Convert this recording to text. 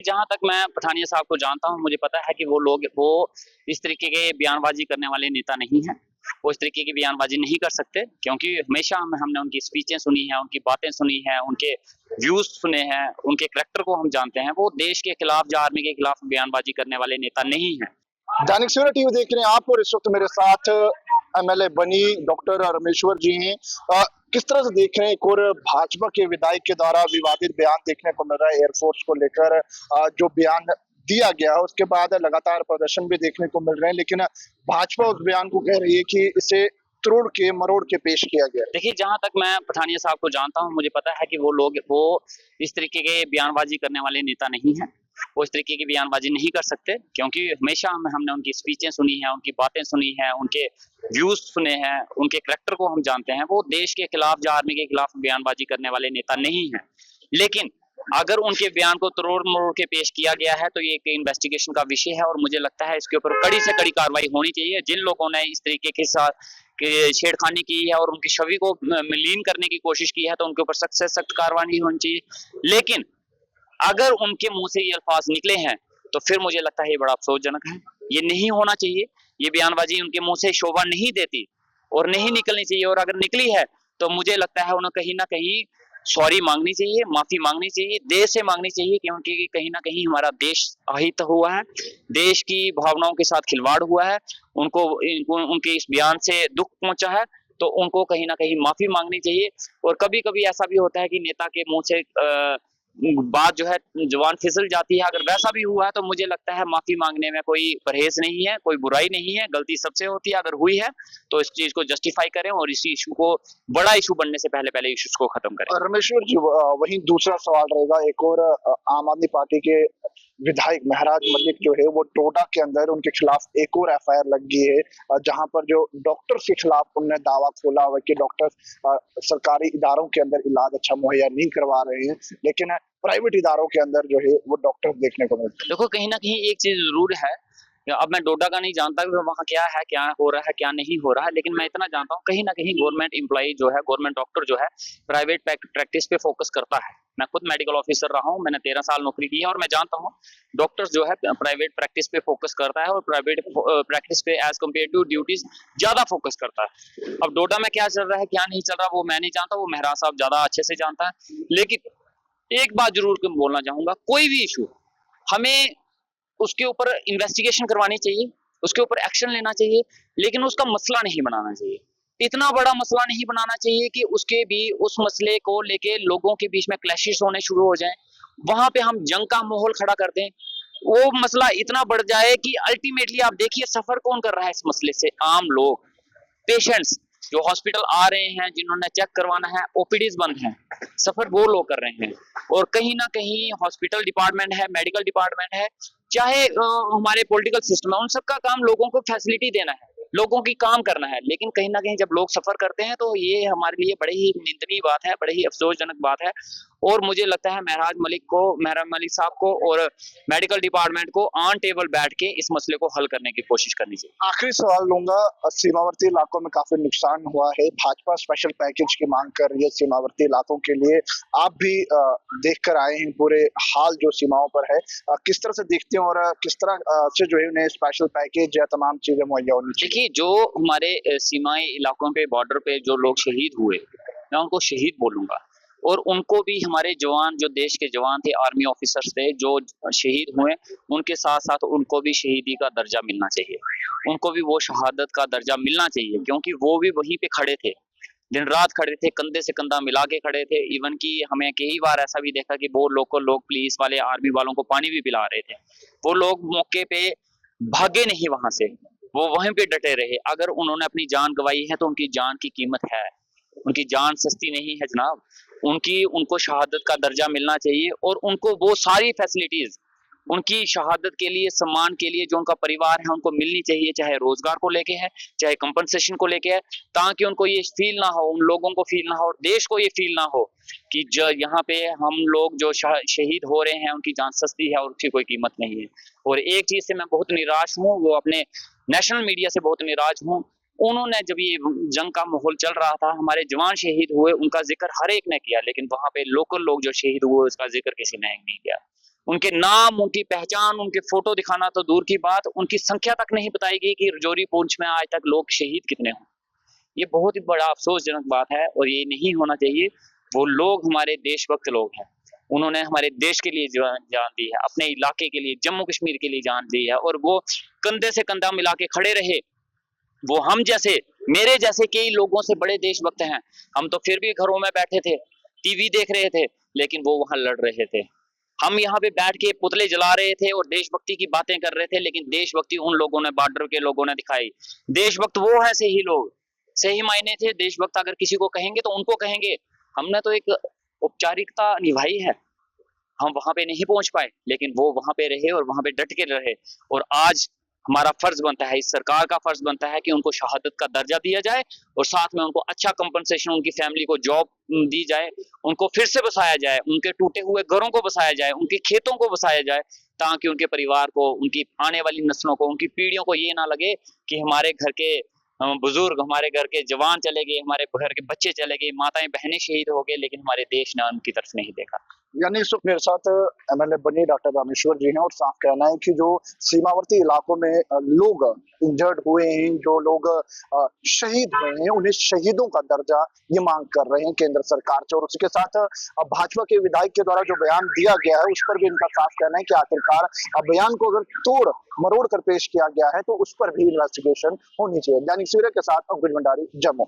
जहाँ तक मैं पठानिया साहब को जानता हूँ, मुझे पता है कि वो इस तरीके के बयानबाजी करने वाले नेता नहीं हैं। वो इस तरीके की बयानबाजी नहीं कर सकते, क्योंकि हमेशा हमने उनकी स्पीचें सुनी हैं, उनकी बातें सुनी हैं, उनके व्यूज़ सुने हैं, उनके करैक्टर को हम जानते हैं। वो देश के खिलाफ या आर्मी के खिलाफ बयानबाजी करने वाले नेता नहीं हैं। दैनिक सवेरा टीवी देख रहे हैं आप और इस वक्त मेरे साथ एमएलए बनी डॉक्टर रमेश्वर जी हैं। किस तरह से देख रहे हैं एक और भाजपा के विधायक के द्वारा विवादित बयान देखने को मिल रहा है एयरफोर्स को लेकर, जो बयान दिया गया है उसके बाद लगातार प्रदर्शन भी देखने को मिल रहे हैं, लेकिन भाजपा उस बयान को कह रही है कि इसे तोड़ के मरोड़ के पेश किया गया है। देखिए, जहाँ तक मैं पठानिया साहब को जानता हूँ, मुझे पता है कि वो इस तरीके के बयानबाजी करने वाले नेता नहीं हैं। वो इस तरीके की बयानबाजी नहीं कर सकते, क्योंकि हमेशा हमने उनकी स्पीचें सुनी हैं, उनकी बातें सुनी हैं, उनके व्यूज़ सुने हैं, उनके करैक्टर को हम जानते हैं। वो देश के खिलाफ या आर्मी के खिलाफ बयानबाजी करने वाले नेता नहीं हैं। लेकिन अगर उनके बयान को तोड़-मरोड़ के पेश किया गया है, तो ये एक इन्वेस्टिगेशन का विषय है और मुझे लगता है इसके ऊपर कड़ी से कड़ी कार्रवाई होनी चाहिए। जिन लोगों ने इस तरीके के साथ छेड़खानी की है और उनकी छवि को मलीन करने की कोशिश की है, तो उनके ऊपर सख्त से सख्त कार्रवाई होनी चाहिए। लेकिन अगर उनके मुंह से ये अल्फाज निकले हैं, तो फिर मुझे लगता है ये बड़ा अफसोसजनक है। ये नहीं होना चाहिए। ये बयानबाजी उनके मुंह से शोभा नहीं देती और नहीं निकलनी चाहिए, और अगर निकली है तो मुझे लगता है उन्हें कहीं ना कहीं सॉरी मांगनी चाहिए, माफी मांगनी चाहिए, देश से मांगनी चाहिए, क्योंकि कहीं ना कहीं हमारा देश अहित हुआ है, देश की भावनाओं के साथ खिलवाड़ हुआ है, उनके इस बयान से दुख पहुंचा है, तो उनको कहीं ना कहीं माफी मांगनी चाहिए। और कभी कभी ऐसा भी होता है कि नेता के मुंह से बात जो है जुबान फिसल जाती है। अगर वैसा भी हुआ है तो मुझे लगता है माफी मांगने में कोई परहेज नहीं है, कोई बुराई नहीं है, गलती सबसे होती है। अगर हुई है तो इस चीज को जस्टिफाई करें और इस इशू को बड़ा इशू बनने से पहले इश्यूज को खत्म करें। रमेश्वर जी, वहीं दूसरा सवाल रहेगा एक और, आम आदमी पार्टी के विधायक महराज मलिक जो है वो टोडा के अंदर उनके खिलाफ एक और एफआईआर लग गई है, जहां पर जो डॉक्टर्स के खिलाफ उन्होंने दावा खोला हुआ है कि डॉक्टर्स सरकारी इदारों के अंदर इलाज अच्छा मुहैया नहीं करवा रहे हैं, लेकिन प्राइवेट इदारों के अंदर जो है वो डॉक्टर्स देखने को मिलते हैं। देखो, कहीं ना कहीं एक चीज जरूर है, अब मैं डोडा का नहीं जानता कि वहाँ क्या है, क्या हो रहा है, क्या नहीं हो रहा है, लेकिन मैं इतना जानता हूँ कहीं ना कहीं गवर्नमेंट एम्प्लॉई जो है, गवर्नमेंट डॉक्टर जो है, प्राइवेट प्रैक्टिस पे फोकस करता है। मैं खुद मेडिकल ऑफिसर रहा हूँ, मैंने 13 साल नौकरी की है और मैं जानता हूँ डॉक्टर्स जो है प्राइवेट प्रैक्टिस पे फोकस करता है और प्राइवेट प्रैक्टिस पे एज कम्पेयर टू ड्यूटीज ज्यादा फोकस करता है। अब डोडा में क्या चल रहा है, क्या नहीं चल रहा, वो मैं नहीं जानता, वो महराज साहब ज्यादा अच्छे से जानता है। लेकिन एक बात जरूर बोलना चाहूंगा, कोई भी इशू हमें उसके ऊपर इन्वेस्टिगेशन करवानी चाहिए, उसके ऊपर एक्शन लेना चाहिए, लेकिन उसका मसला नहीं बनाना चाहिए। इतना बड़ा मसला नहीं बनाना चाहिए कि उसके भी उस मसले को लेके लोगों के बीच में क्लैशेस होने शुरू हो जाएं, वहां पे हम जंग का माहौल खड़ा कर दें, वो मसला इतना बढ़ जाए कि अल्टीमेटली आप देखिए सफर कौन कर रहा है इस मसले से, आम लोग, पेशेंट्स जो हॉस्पिटल आ रहे हैं, जिन्होंने चेक करवाना है, ओपीडीज बंद हैं, सफर वो लोग कर रहे हैं। और कहीं ना कहीं हॉस्पिटल डिपार्टमेंट है, मेडिकल डिपार्टमेंट है, चाहे हमारे पॉलिटिकल सिस्टम है, उन सबका काम लोगों को फैसिलिटी देना है, लोगों की काम करना है। लेकिन कहीं ना कहीं जब लोग सफर करते हैं तो ये हमारे लिए बड़ी ही निंदनीय बात है, बड़ी ही अफसोसजनक बात है। और मुझे लगता है महराज मलिक साहब को और मेडिकल डिपार्टमेंट को ऑन टेबल बैठ के इस मसले को हल करने की कोशिश करनी चाहिए। आखिरी सवाल लूंगा, सीमावर्ती इलाकों में काफी नुकसान हुआ है, भाजपा स्पेशल पैकेज की मांग कर रही है सीमावर्ती इलाकों के लिए। आप भी देख कर आए हैं पूरे हाल जो सीमाओं पर है, किस तरह से देखते हैं और किस तरह से जो है उन्हें स्पेशल पैकेज या तमाम चीजें मुहैया होनी चाहिए? देखिए, जो हमारे सीमाई इलाकों पे, बॉर्डर पे जो लोग शहीद हुए, मैं उनको शहीद बोलूंगा। और उनको भी हमारे जवान, जो देश के जवान थे, आर्मी ऑफिसर्स थे जो शहीद हुए, उनके साथ साथ उनको भी शहीदी का दर्जा मिलना चाहिए, उनको भी वो शहादत का दर्जा मिलना चाहिए, क्योंकि वो भी वहीं पे खड़े थे, दिन रात खड़े थे, कंधे से कंधा मिला के खड़े थे। इवन की हमें कई बार ऐसा भी देखा कि वो लोग पुलिस वाले, आर्मी वालों को पानी भी पिला रहे थे। वो लोग मौके पे भागे नहीं वहां से, वो वहीं पे डटे रहे। अगर उन्होंने अपनी जान गंवाई है तो उनकी जान की कीमत है, उनकी जान सस्ती नहीं है जनाब। उनको शहादत का दर्जा मिलना चाहिए और उनको वो सारी फैसिलिटीज उनकी शहादत के लिए, सम्मान के लिए, जो उनका परिवार है उनको मिलनी चाहिए, चाहे रोजगार को लेके है, चाहे कंपनसेशन को लेके है, ताकि उनको ये फील ना हो, उन लोगों को फील ना हो और देश को ये फील ना हो कि जो यहाँ पे हम लोग जो शहीद हो रहे हैं उनकी जान सस्ती है और उसकी कोई कीमत नहीं है। और एक चीज से मैं बहुत निराश हूँ, वो अपने नेशनल मीडिया से बहुत निराश हूँ। उन्होंने जब ये जंग का माहौल चल रहा था, हमारे जवान शहीद हुए, उनका जिक्र हर एक ने किया, लेकिन वहां पे लोकल लोग जो शहीद हुए उसका जिक्र किसी ने नहीं किया। उनके नाम, उनकी पहचान, उनके फोटो दिखाना तो दूर की बात, उनकी संख्या तक नहीं बताई गई कि रजौरी पुंछ में आज तक लोग शहीद कितने हों। ये बहुत ही बड़ा अफसोसजनक बात है और ये नहीं होना चाहिए। वो लोग हमारे देशभक्त लोग हैं। उन्होंने हमारे देश के लिए जान दी है, अपने इलाके के लिए, जम्मू कश्मीर के लिए जान दी है और वो कंधे से कंधा मिला के खड़े रहे। वो हम जैसे, मेरे जैसे कई लोगों से बड़े देशभक्त हैं। हम तो फिर भी घरों में बैठे थे, टीवी देख रहे थे, लेकिन वो वहां लड़ रहे थे। हम यहाँ पे बैठ के पुतले जला रहे थे और देशभक्ति की बातें कर रहे थे, लेकिन देशभक्ति उन लोगों ने, बॉर्डर के लोगों ने दिखाई। देशभक्त वो है सही लोग, सही मायने थे देशभक्त अगर किसी को कहेंगे तो उनको कहेंगे। हमने तो एक औपचारिकता निभाई है, हम वहां पे नहीं पहुंच पाए, लेकिन वो वहां पे रहे और वहां पे डट के रहे। और आज हमारा फर्ज बनता है, इस सरकार का फर्ज बनता है कि उनको शहादत का दर्जा दिया जाए और साथ में उनको अच्छा कंपनसेशन, उनकी फैमिली को जॉब दी जाए, उनको फिर से बसाया जाए, उनके टूटे हुए घरों को बसाया जाए, उनके खेतों को बसाया जाए, ताकि उनके परिवार को, उनकी आने वाली नस्लों को, उनकी पीढ़ियों को ये ना लगे कि हमारे घर के बुजुर्ग, हमारे घर के जवान चले गए, हमारे घर के बच्चे चले गए, माताएं बहनें शहीद हो गए, लेकिन हमारे देश ने उनकी तरफ नहीं देखा। यानी इस वक्त मेरे साथ एमएलए बनी डॉक्टर रामेश्वर जी हैं और साफ कहना है कि जो सीमावर्ती इलाकों में लोग इंजर्ड हुए हैं, जो लोग शहीद हुए हैं, उन्हें शहीदों का दर्जा ये मांग कर रहे हैं केंद्र सरकार से। और उसके साथ भाजपा के विधायक के द्वारा जो बयान दिया गया है उस पर भी इनका साफ कहना है कि आखिरकार बयान को अगर तोड़ मरोड़ कर पेश किया गया है तो उस पर भी इन्वेस्टिगेशन होनी चाहिए। दैनिक सवेरा के साथ अंकुश भंडारी, जम्मू।